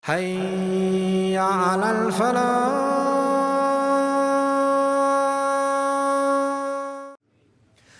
حي على الفلاح.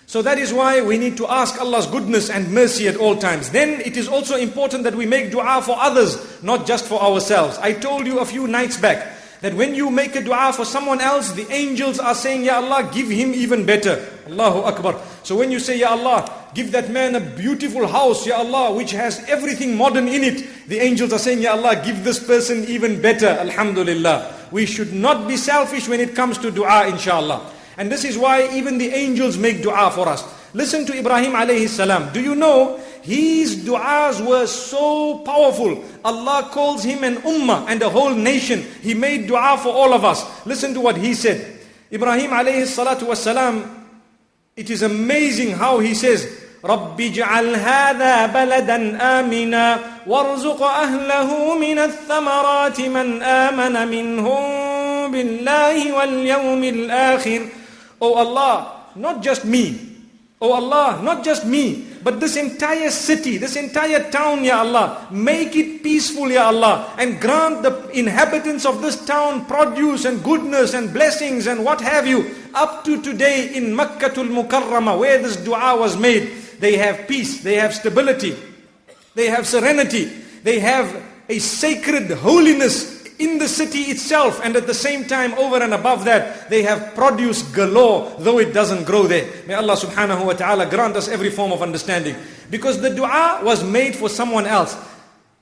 So that is why we need to ask Allah's goodness and mercy at all times. Then it is also important that we make dua for others, not just for ourselves. I told you a few nights back that when you make a dua for someone else, the angels are saying, Ya Allah, give him even better. Allahu Akbar. So when you say, Ya Allah, give that man a beautiful house, Ya Allah, which has everything modern in it, the angels are saying, Ya Allah, give this person even better. Alhamdulillah. We should not be selfish when it comes to dua, inshallah. And this is why even the angels make dua for us. Listen to Ibrahim alayhi salam. Do you know, his du'as were so powerful. Allah calls him an ummah and a whole nation. He made dua for all of us. Listen to what he said. Ibrahim alayhi salatu wasalam, it is amazing how he says, رَبِّ اجْعَلْ هَذَا بَلَدًا آمِنًا وَارْزُقْ أَهْلَهُ مِنَ الثَّمَرَاتِ مَنْ آمَنَ مِنْهُمْ بِاللَّهِ وَالْيَوْمِ الْآخِرِ. Oh Allah, not just me. Oh Allah, not just me, but this entire city, this entire town, Ya Allah. Make it peaceful, Ya Allah. And grant the inhabitants of this town produce and goodness and blessings and what have you. Up to today in Makkatul Mukarramah, where this dua was made, they have peace, they have stability, they have serenity, they have a sacred holiness in the city itself, and at the same time, over and above that, they have produce galore, though it doesn't grow there. May Allah subhanahu wa ta'ala grant us every form of understanding. Because the dua was made for someone else.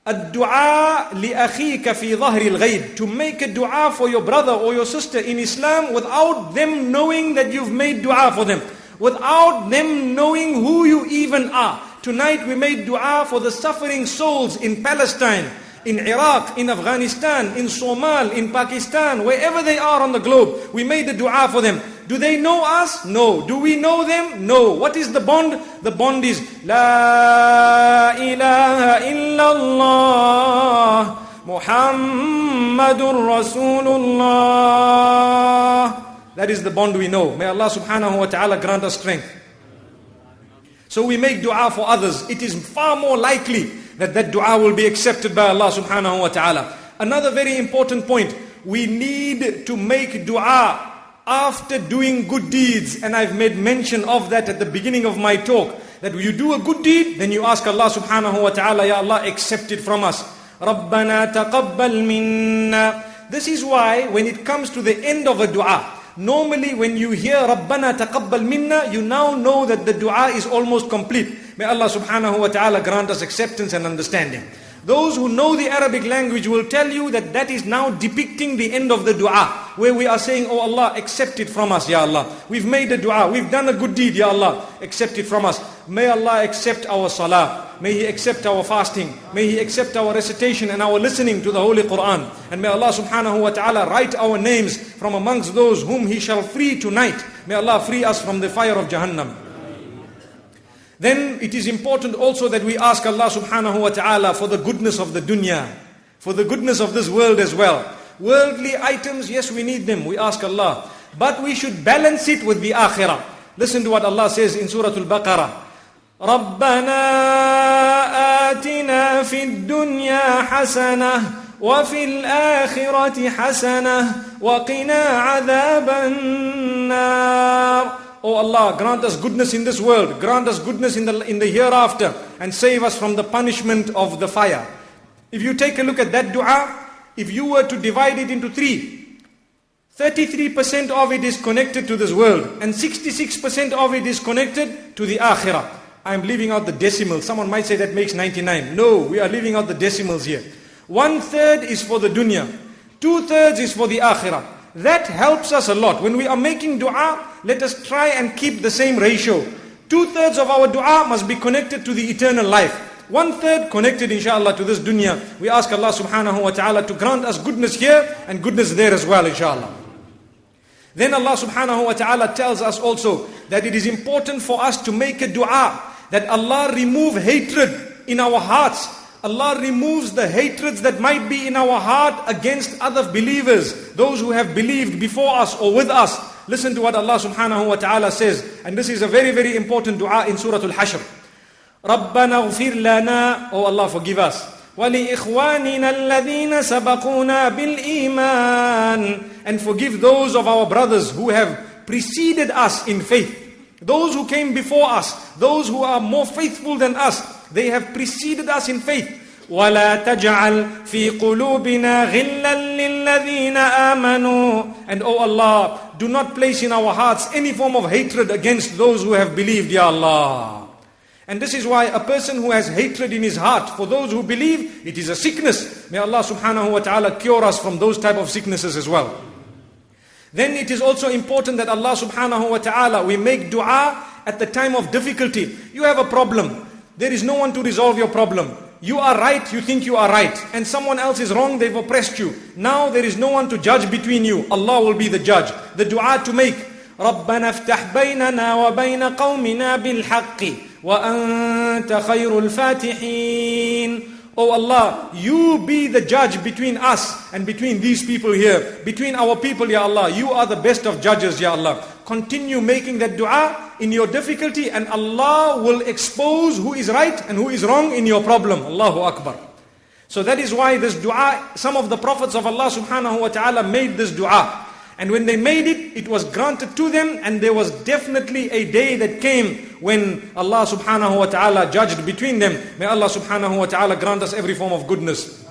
Ad-du'a li-akhika fi dhahri al-ghayb. To make a dua for your brother or your sister in Islam without them knowing that you've made dua for them. Without them knowing who you even are. Tonight we made dua for the suffering souls in Palestine, in Iraq, in Afghanistan, in Somal, in Pakistan, wherever they are on the globe. We made a dua for them. Do they know us? No. Do we know them? No. What is the bond? The bond is La ilaha illallah Muhammadur Rasulullah. That is the bond we know. May Allah subhanahu wa ta'ala grant us strength. So we make dua for others. It is far more likely that dua will be accepted by Allah subhanahu wa ta'ala. Another very important point, we need to make dua after doing good deeds. And I've made mention of that at the beginning of my talk. That when you do a good deed, then you ask Allah subhanahu wa ta'ala, Ya Allah, accept it from us. Rabbana taqabbal minna. This is why when it comes to the end of a dua, normally when you hear Rabbana taqabbal minna, you now know that the dua is almost complete. May Allah subhanahu wa ta'ala grant us acceptance and understanding. Those who know the Arabic language will tell you that that is now depicting the end of the dua, where we are saying, Oh Allah, accept it from us, Ya Allah. We've made a dua, we've done a good deed, Ya Allah, accept it from us. May Allah accept our salah. May He accept our fasting. May He accept our recitation and our listening to the Holy Quran. And may Allah subhanahu wa ta'ala write our names from amongst those whom He shall free tonight. May Allah free us from the fire of Jahannam. Then it is important also that we ask Allah subhanahu wa ta'ala for the goodness of the dunya, for the goodness of this world as well. Worldly items, yes, we need them, we ask Allah. But we should balance it with the akhirah. Listen to what Allah says in Surah Al-Baqarah. رَبَّنَا آتِنَا فِي الدُّنْيَا حَسَنَةً وَفِي الْآخِرَةِ حَسَنَةً وَقِنَا عَذَابَ النَّارِ. Oh Allah, grant us goodness in this world, grant us goodness in the hereafter, and save us from the punishment of the fire. If you take a look at that dua, if you were to divide it into 33% of it is connected to this world, and 66% of it is connected to the akhirah. I'm leaving out the decimals. Someone might say that makes 99. No, we are leaving out the decimals here. 1/3 is for the dunya, 2/3 is for the akhirah. That helps us a lot. When we are making dua, let us try and keep the same ratio. 2/3 of our dua must be connected to the eternal life. 1/3 connected, inshallah, to this dunya. We ask Allah subhanahu wa ta'ala to grant us goodness here and goodness there as well, inshallah. Then Allah subhanahu wa ta'ala tells us also that it is important for us to make a dua that Allah remove hatred in our hearts. Allah removes the hatreds that might be in our heart against other believers, those who have believed before us or with us. Listen to what Allah subhanahu wa ta'ala says, and this is a very, very important dua in Surah Al-Hashr. رَبَّنَا اغْفِرْ لَنَا. Oh Allah, forgive us. وَلِإِخْوَانِنَا الَّذِينَ سَبَقُونَا بِالْإِيمَانِ. And forgive those of our brothers who have preceded us in faith. Those who came before us, those who are more faithful than us, they have preceded us in faith. وَلَا تَجْعَلْ فِي قُلُوبِنَا غِلًّا لِلَّذِينَ آمَنُوا. And O Allah, do not place in our hearts any form of hatred against those who have believed, Ya Allah. And this is why a person who has hatred in his heart for those who believe, it is a sickness. May Allah subhanahu wa ta'ala cure us from those type of sicknesses as well. Then it is also important that Allah subhanahu wa ta'ala, we make dua at the time of difficulty. You have a problem. There is no one to resolve your problem. You are right, you think you are right. And someone else is wrong, they've oppressed you. Now there is no one to judge between you. Allah will be the judge. The dua to make. رَبَّنَا افْتَحْ بَيْنَنَا وَبَيْنَ قَوْمِنَا بِالْحَقِّ وَأَنْتَ خَيْرُ الْفَاتِحِينَ. Oh Allah, you be the judge between us and between these people here. Between our people, Ya Allah. You are the best of judges, Ya Allah. Continue making that dua in your difficulty and Allah will expose who is right and who is wrong in your problem. Allahu Akbar. So that is why this dua, some of the prophets of Allah subhanahu wa ta'ala made this dua. And when they made it, it was granted to them, and there was definitely a day that came when Allah subhanahu wa ta'ala judged between them. May Allah subhanahu wa ta'ala grant us every form of goodness.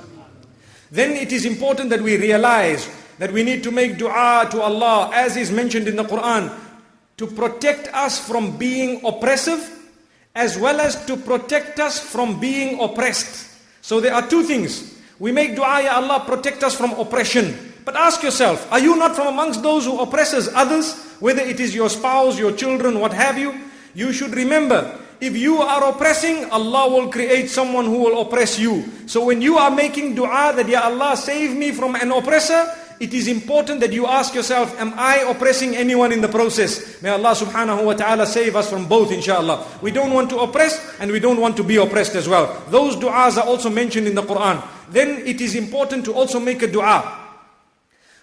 Then it is important that we realize that we need to make dua to Allah, as is mentioned in the Quran, to protect us from being oppressive, as well as to protect us from being oppressed. So there are two things. We make dua, Ya Allah, protect us from oppression. But ask yourself, are you not from amongst those who oppresses others? Whether it is your spouse, your children, what have you. You should remember, if you are oppressing, Allah will create someone who will oppress you. So when you are making dua that, Ya Allah, save me from an oppressor, it is important that you ask yourself, am I oppressing anyone in the process? May Allah subhanahu wa ta'ala save us from both, inshallah. We don't want to oppress and we don't want to be oppressed as well. Those du'as are also mentioned in the Quran. Then it is important to also make a dua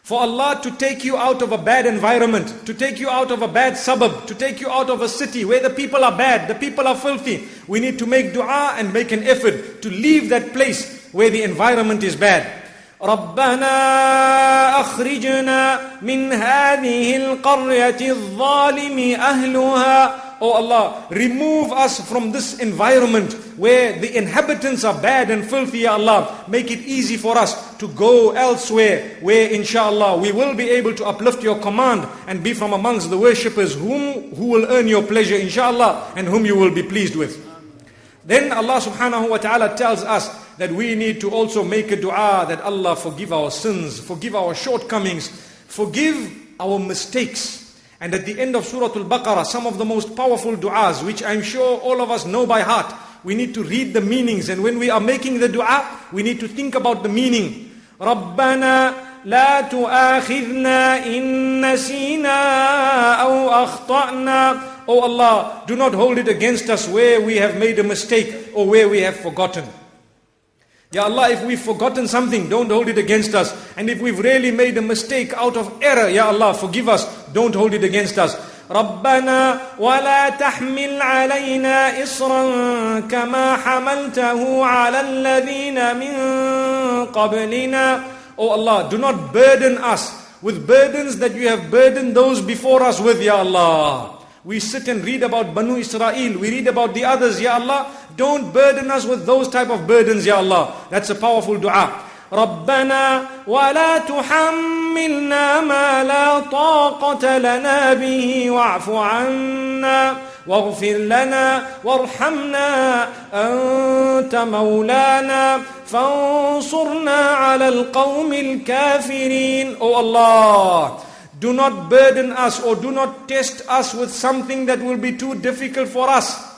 for Allah to take you out of a bad environment, to take you out of a bad suburb, to take you out of a city where the people are bad, the people are filthy. We need to make dua and make an effort to leave that place where the environment is bad. رَبَّنَا أَخْرِجْنَا مِنْ هَذِهِ الْقَرْيَةِ الظَّالِمِ أَهْلُهَا. Oh Allah, remove us from this environment where the inhabitants are bad and filthy, Ya Allah. Make it easy for us to go elsewhere where inshallah we will be able to uplift your command and be from amongst the worshippers who will earn your pleasure inshallah and whom you will be pleased with. Then Allah subhanahu wa ta'ala tells us that we need to also make a dua that Allah forgive our sins, forgive our shortcomings, forgive our mistakes. And at the end of Surah Al-Baqarah, some of the most powerful du'as, which I'm sure all of us know by heart, we need to read the meanings. And when we are making the dua, we need to think about the meaning. رَبَّنَا لَا تُؤَاخِذْنَا إِن نَّسِينَا أَوْ أَخْطَأْنَا. Oh Allah, do not hold it against us where we have made a mistake or where we have forgotten. Ya Allah, if we've forgotten something, don't hold it against us. And if we've really made a mistake out of error, Ya Allah, forgive us. Don't hold it against us. رَبَّنَا وَلَا تَحْمِلْ عَلَيْنَا إِصْرًا كَمَا حَمَلْتَهُ عَلَى الَّذِينَ مِن قَبْلِنَا. Oh Allah, do not burden us with burdens that you have burdened those before us with, Ya Allah. We sit and read about Banu Israel. We read about the others, Ya Allah. Don't burden us with those type of burdens, Ya Allah. That's a powerful dua. رَبَّنَا وَلَا تُحَمِّلْنَا مَا لَا طَاقَةَ لَنَا بِهِ وَاعْفُ عَنَّا وَاغْفِرْ لَنَا وَارْحَمْنَا أَنْتَ مَوْلَانَا فَانصُرْنَا عَلَى الْقَوْمِ الْكَافِرِينَ. Oh Allah, do not burden us or do not test us with something that will be too difficult for us.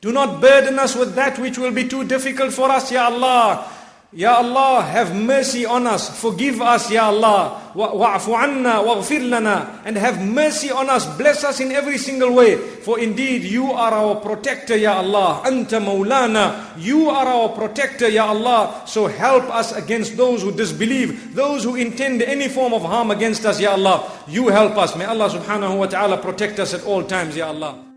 Do not burden us with that which will be too difficult for us, Ya Allah. Ya Allah, have mercy on us. Forgive us, Ya Allah. Wa'fu anna waghfir lana. And have mercy on us. Bless us in every single way. For indeed, you are our protector, Ya Allah. Anta maulana. You are our protector, Ya Allah. So help us against those who disbelieve, those who intend any form of harm against us, Ya Allah. You help us. May Allah subhanahu wa ta'ala protect us at all times, Ya Allah.